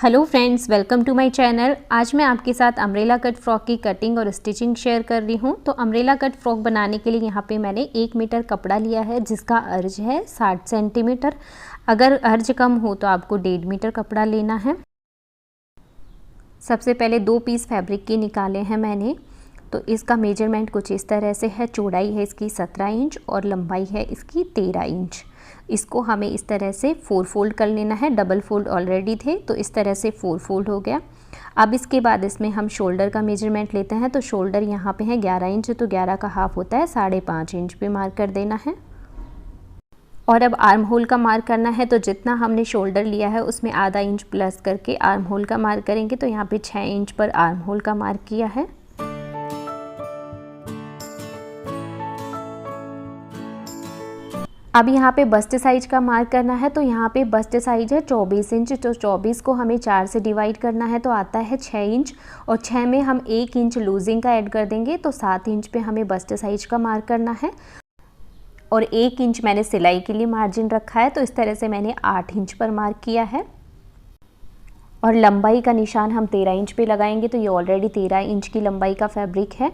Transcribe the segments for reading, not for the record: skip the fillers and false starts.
Hello friends, welcome to my channel. आज मैं आपके साथ अम्ब्रेला कट फ्रॉक की कटिंग और स्टिचिंग शेयर कर रही हूँ। तो अम्ब्रेला कट फ्रॉक बनाने के लिए यहाँ पे मैंने 1 मीटर कपड़ा लिया है जिसका अर्ज है 60 सेंटीमीटर। अगर अर्ज कम हो तो आपको 1.5 मीटर कपड़ा लेना है। सबसे पहले 2 पीस फैब्रिक के निकाले हैं मैंने। तो इसका मेजरमेंट कुछ इस तरह से है। चौड़ाई है इसकी 17 इंच और लंबाई है इसकी 13 इंच। इसको हमें इस तरह से 4 फोल्ड कर लेना है। डबल फोल्ड ऑलरेडी थे तो इस तरह से 4 फोल्ड हो गया। अब इसके बाद इसमें हम शोल्डर का मेजरमेंट लेते हैं। तो शोल्डर यहाँ पे है 11 इंच, तो 11 का हाफ होता है 5.5 इंच पे मार्क कर देना है। और अब आर्म होल का मार्क करना है। तो जितना हमने शोल्डर लिया है उसमें आधा इंच प्लस करके आर्म होल का मार्क करेंगे। तो यहाँ पे 6 इंच पर आर्म होल का मार्क किया है। अब यहाँ पे बस्ट साइज का मार्क करना है। तो यहाँ पे बस्ट साइज है 24 इंच। तो 24 को हमें 4 से डिवाइड करना है तो आता है 6 इंच। और 6 में हम 1 इंच लूजिंग का ऐड कर देंगे तो 7 इंच पे हमें बस्ट साइज का मार्क करना है। और 1 इंच मैंने सिलाई के लिए मार्जिन रखा है। तो इस तरह से मैंने 8 इंच पर मार्क किया है। और लंबाई का निशान हम 13 इंच पे लगाएंगे। तो ये ऑलरेडी 13 इंच की लंबाई का फैब्रिक है।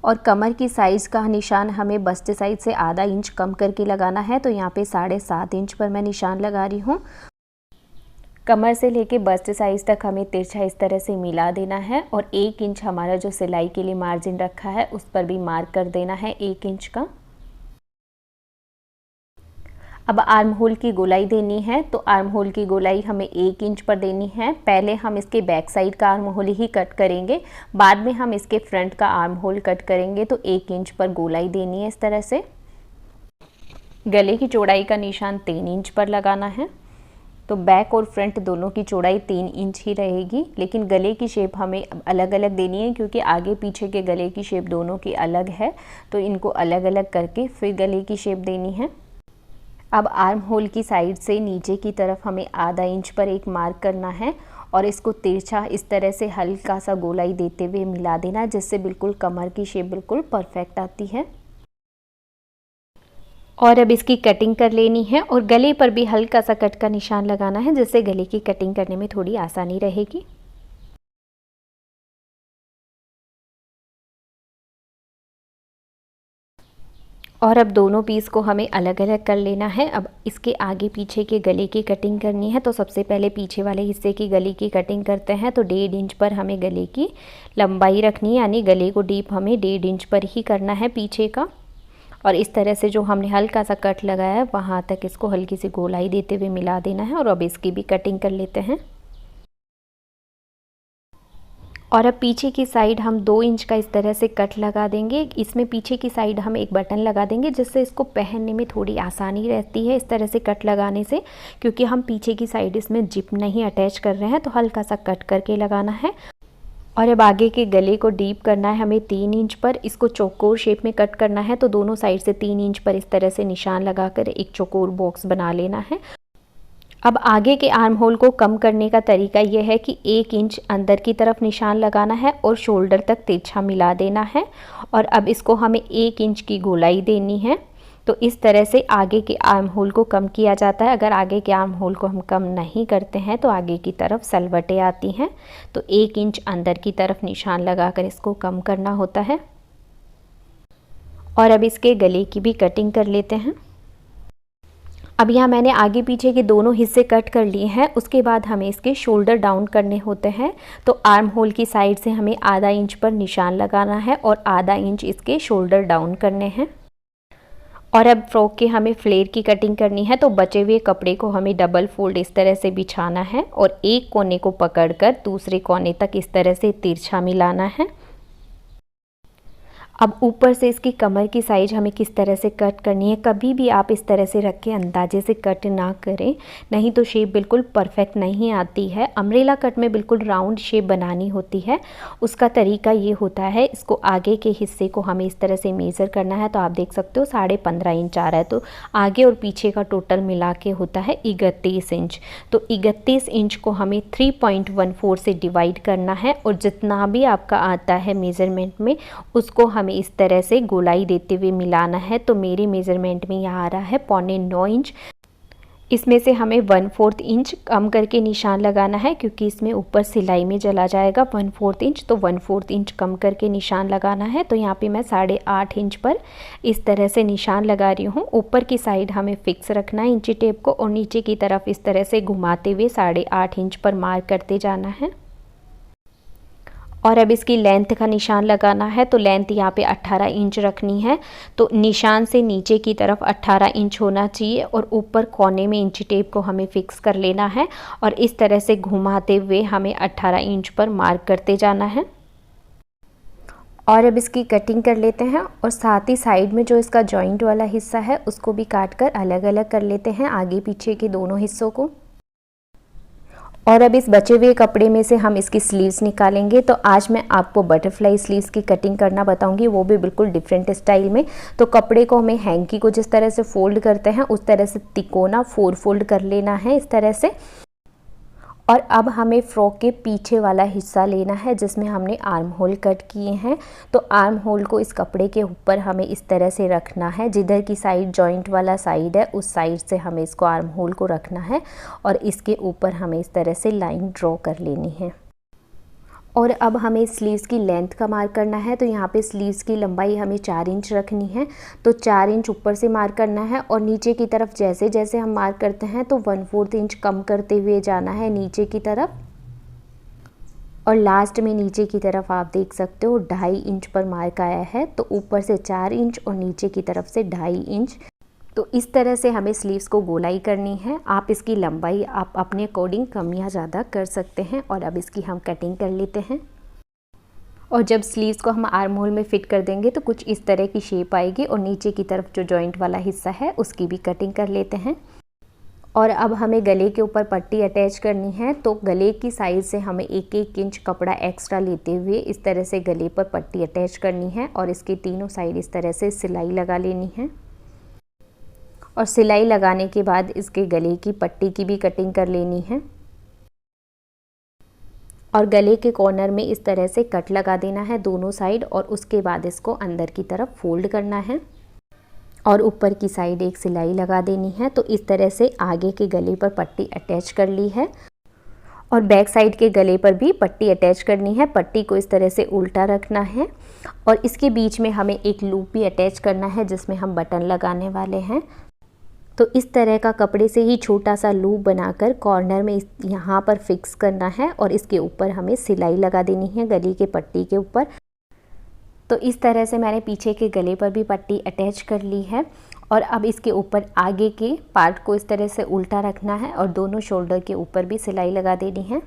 और कमर की साइज़ का निशान हमें बस्ट साइज से आधा इंच कम करके लगाना है। तो यहाँ पे 7.5 इंच पर मैं निशान लगा रही हूँ। कमर से लेके बस्ट साइज तक हमें तिरछा इस तरह से मिला देना है। और 1 इंच हमारा जो सिलाई के लिए मार्जिन रखा है उस पर भी मार्क कर देना है 1 इंच का। अब आर्म होल की गोलाई देनी है। तो आर्म होल की गोलाई हमें 1 इंच पर देनी है। पहले हम इसके बैक साइड का आर्म होल ही कट करेंगे, बाद में हम इसके फ्रंट का आर्म होल कट करेंगे। तो 1 इंच पर गोलाई देनी है इस तरह से। गले की चौड़ाई का निशान 3 इंच पर लगाना है। तो बैक और फ्रंट दोनों की चौड़ाई 3 इंच ही रहेगी, लेकिन गले की शेप हमें अलग अलग देनी है क्योंकि आगे पीछे के गले की शेप दोनों की अलग है। तो इनको अलग अलग करके फिर गले की शेप देनी है। अब आर्म होल की साइड से नीचे की तरफ हमें आधा इंच पर एक मार्क करना है और इसको तिरछा इस तरह से हल्का सा गोलाई देते हुए मिला देना, जिससे बिल्कुल कमर की शेप बिल्कुल परफेक्ट आती है। और अब इसकी कटिंग कर लेनी है और गले पर भी हल्का सा कट का निशान लगाना है, जिससे गले की कटिंग करने में थोड़ी आसानी रहेगी। और अब दोनों पीस को हमें अलग अलग कर लेना है। अब इसके आगे पीछे के गले की कटिंग करनी है। तो सबसे पहले पीछे वाले हिस्से की गले की कटिंग करते हैं। तो 1.5 इंच पर हमें गले की लंबाई रखनी है, यानी गले को डीप हमें 1.5 इंच पर ही करना है पीछे का। और इस तरह से जो हमने हल्का सा कट लगाया है वहाँ तक इसको हल्की सी गोलाई देते हुए मिला देना है। और अब इसकी भी कटिंग कर लेते हैं। और अब पीछे की साइड हम 2 इंच का इस तरह से कट लगा देंगे। इसमें पीछे की साइड हम एक बटन लगा देंगे, जिससे इसको पहनने में थोड़ी आसानी रहती है इस तरह से कट लगाने से, क्योंकि हम पीछे की साइड इसमें जिप नहीं अटैच कर रहे हैं। तो हल्का सा कट करके लगाना है। और अब आगे के गले को डीप करना है हमें 3 इंच पर। इसको चौकोर शेप में कट करना है। तो दोनों साइड से 3 इंच पर इस तरह से निशान लगाकर एक चौकोर बॉक्स बना लेना है। अब आगे के आर्म होल को कम करने का तरीका यह है कि 1 इंच अंदर की तरफ निशान लगाना है और शोल्डर तक तिरछा मिला देना है। और अब इसको हमें 1 इंच की गोलाई देनी है। तो इस तरह से आगे के आर्म होल को कम किया जाता है। अगर आगे के आर्म होल को हम कम नहीं करते हैं तो आगे की तरफ सलवटें आती हैं। तो 1 इंच अंदर की तरफ निशान लगाकर इसको कम करना होता है। और अब इसके गले की भी कटिंग कर लेते हैं। अब यहाँ मैंने आगे पीछे के दोनों हिस्से कट कर लिए हैं। उसके बाद हमें इसके शोल्डर डाउन करने होते हैं। तो आर्म होल की साइड से हमें आधा इंच पर निशान लगाना है और आधा इंच इसके शोल्डर डाउन करने हैं। और अब फ्रॉक के हमें फ्लेयर की कटिंग करनी है। तो बचे हुए कपड़े को हमें डबल फोल्ड इस तरह से बिछाना है और एक कोने को पकड़कर दूसरे कोने तक इस तरह से तिरछा मिलाना है। अब ऊपर से इसकी कमर की साइज हमें किस तरह से कट करनी है। कभी भी आप इस तरह से रख के अंदाजे से कट ना करें, नहीं तो शेप बिल्कुल परफेक्ट नहीं आती है। अम्ब्रेला कट में बिल्कुल राउंड शेप बनानी होती है। उसका तरीका ये होता है, इसको आगे के हिस्से को हमें इस तरह से मेज़र करना है। तो आप देख सकते हो 15.5 इंच आ रहा है। तो आगे और पीछे का टोटल मिला के होता है 31 इंच। तो 31 इंच को हमें 3.14 से डिवाइड करना है। और जितना भी आपका आता है मेज़रमेंट में उसको हमें इस तरह से गोलाई देते हुए मिलाना है। तो मेरे मेज़रमेंट में यहाँ आ रहा है 9.25 इंच। इसमें से हमें 1/4 इंच कम करके निशान लगाना है, क्योंकि इसमें ऊपर सिलाई में चला जाएगा 1/4 इंच, तो 1/4 इंच कम करके निशान लगाना है। तो यहाँ पे मैं 8.5 इंच पर इस तरह से निशान लगा रही हूँ। ऊपर की साइड हमें फिक्स रखना है इंची टेप को और नीचे की तरफ इस तरह से घुमाते हुए 8.5 इंच पर मार्क करते जाना है। और अब इसकी लेंथ का निशान लगाना है, तो लेंथ यहाँ पे 18 इंच रखनी है। तो निशान से नीचे की तरफ 18 इंच होना चाहिए और ऊपर कोने में इंची टेप को हमें फिक्स कर लेना है और इस तरह से घुमाते हुए हमें 18 इंच पर मार्क करते जाना है। और अब इसकी कटिंग कर लेते हैं और साथ ही साइड में जो इसका जॉइंट वाला हिस्सा है उसको भी काट कर अलग अलग कर लेते हैं, आगे पीछे के दोनों हिस्सों को। और अब इस बचे हुए कपड़े में से हम इसकी स्लीव्स निकालेंगे। तो आज मैं आपको बटरफ्लाई स्लीव्स की कटिंग करना बताऊंगी, वो भी बिल्कुल डिफरेंट स्टाइल में। तो कपड़े को हमें हैंकी को जिस तरह से फोल्ड करते हैं उस तरह से तिकोना 4 फोल्ड कर लेना है इस तरह से। और अब हमें फ्रॉक के पीछे वाला हिस्सा लेना है जिसमें हमने आर्म होल कट किए हैं। तो आर्म होल को इस कपड़े के ऊपर हमें इस तरह से रखना है, जिधर की साइड जॉइंट वाला साइड है उस साइड से हमें इसको आर्म होल को रखना है और इसके ऊपर हमें इस तरह से लाइन ड्रॉ कर लेनी है। और अब हमें स्लीव्स की लेंथ का मार्क करना है। तो यहाँ पे स्लीव्स की लंबाई हमें 4 इंच रखनी है। तो 4 इंच ऊपर से मार्क करना है और नीचे की तरफ जैसे जैसे हम मार्क करते हैं तो 1/4 इंच कम करते हुए जाना है नीचे की तरफ। और लास्ट में नीचे की तरफ आप देख सकते हो 2.5 इंच पर मार्क आया है। तो ऊपर से 4 इंच और नीचे की तरफ से 2.5 इंच। तो इस तरह से हमें स्लीव्स को गोलाई करनी है। आप इसकी लंबाई आप अपने अकॉर्डिंग कम या ज़्यादा कर सकते हैं। और अब इसकी हम कटिंग कर लेते हैं। और जब स्लीव्स को हम आर्म होल में फिट कर देंगे तो कुछ इस तरह की शेप आएगी और नीचे की तरफ जो जॉइंट वाला हिस्सा है उसकी भी कटिंग कर लेते हैं। और अब हमें गले के ऊपर पट्टी अटैच करनी है। तो गले की साइड से हमें 1-1 इंच कपड़ा एक्स्ट्रा लेते हुए इस तरह से गले पर पट्टी अटैच करनी है और इसके तीनों साइड इस तरह से सिलाई लगा लेनी है। और सिलाई लगाने के बाद इसके गले की पट्टी की भी कटिंग कर लेनी है और गले के कॉर्नर में इस तरह से कट लगा देना है दोनों साइड और उसके बाद इसको अंदर की तरफ फोल्ड करना है और ऊपर की साइड एक सिलाई लगा देनी है। तो इस तरह से आगे के गले पर पट्टी अटैच कर ली है और बैक साइड के गले पर भी पट्टी अटैच करनी है। पट्टी को इस तरह से उल्टा रखना है और इसके बीच में हमें एक लूप भी अटैच करना है जिसमें हम बटन लगाने वाले हैं। तो इस तरह का कपड़े से ही छोटा सा लूप बनाकर कॉर्नर में यहाँ पर फिक्स करना है और इसके ऊपर हमें सिलाई लगा देनी है गले के पट्टी के ऊपर। तो इस तरह से मैंने पीछे के गले पर भी पट्टी अटैच कर ली है और अब इसके ऊपर आगे के पार्ट को इस तरह से उल्टा रखना है और दोनों शोल्डर के ऊपर भी सिलाई लगा देनी है।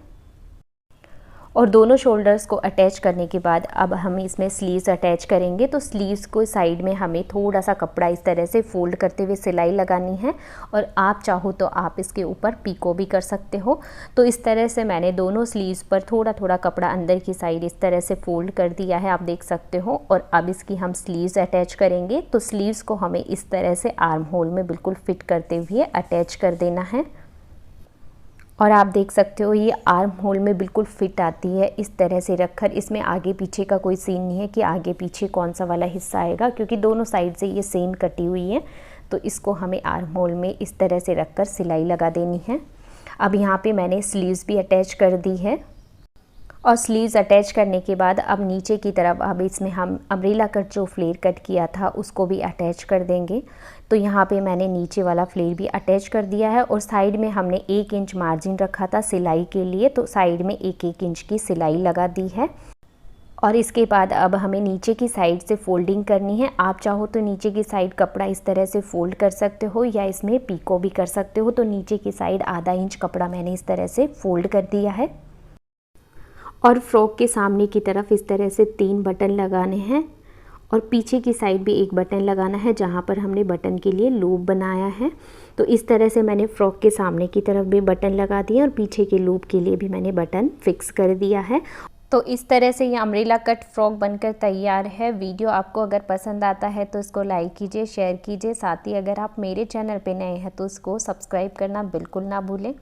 और दोनों शोल्डर्स को अटैच करने के बाद अब हम इसमें स्लीव्स अटैच करेंगे। तो स्लीव्स को साइड में हमें थोड़ा सा कपड़ा इस तरह से फोल्ड करते हुए सिलाई लगानी है और आप चाहो तो आप इसके ऊपर पीको भी कर सकते हो। तो इस तरह से मैंने दोनों स्लीव्स पर थोड़ा थोड़ा कपड़ा अंदर की साइड इस तरह से फोल्ड कर दिया है, आप देख सकते हो। और अब इसकी हम स्लीव्स अटैच करेंगे। तो स्लीव्स को हमें इस तरह से आर्म होल में बिल्कुल फिट करते हुए अटैच कर देना है और आप देख सकते हो ये आर्म होल में बिल्कुल फिट आती है इस तरह से रखकर। इसमें आगे पीछे का कोई सीन नहीं है कि आगे पीछे कौन सा वाला हिस्सा आएगा, क्योंकि दोनों साइड से ये सेम कटी हुई है। तो इसको हमें आर्म होल में इस तरह से रखकर सिलाई लगा देनी है। अब यहाँ पे मैंने स्लीव्स भी अटैच कर दी है और स्लीव्स अटैच करने के बाद अब नीचे की तरफ अब इसमें हम अम्ब्रेला कट जो फ्लेयर कट किया था उसको भी अटैच कर देंगे। तो यहाँ पे मैंने नीचे वाला फ्लेयर भी अटैच कर दिया है और साइड में हमने 1 इंच मार्जिन रखा था सिलाई के लिए, तो साइड में 1-1 इंच की सिलाई लगा दी है। और इसके बाद अब हमें नीचे की साइड से फोल्डिंग करनी है। आप चाहो तो नीचे की साइड कपड़ा इस तरह से फोल्ड कर सकते हो या इसमें पीको भी कर सकते हो। तो नीचे की साइड आधा इंच कपड़ा मैंने इस तरह से फोल्ड कर दिया है और फ्रॉक के सामने की तरफ इस तरह से 3 बटन लगाने हैं और पीछे की साइड भी एक बटन लगाना है जहाँ पर हमने बटन के लिए लूप बनाया है। तो इस तरह से मैंने फ्रॉक के सामने की तरफ भी बटन लगा दिए और पीछे के लूप के लिए भी मैंने बटन फिक्स कर दिया है। तो इस तरह से ये अम्ब्रेला कट फ्रॉक बनकर तैयार है। वीडियो आपको अगर पसंद आता है तो इसको लाइक कीजिए, शेयर कीजिए। साथ ही अगर आप मेरे चैनल पे नए हैं तो इसको सब्सक्राइब करना बिल्कुल ना भूलें।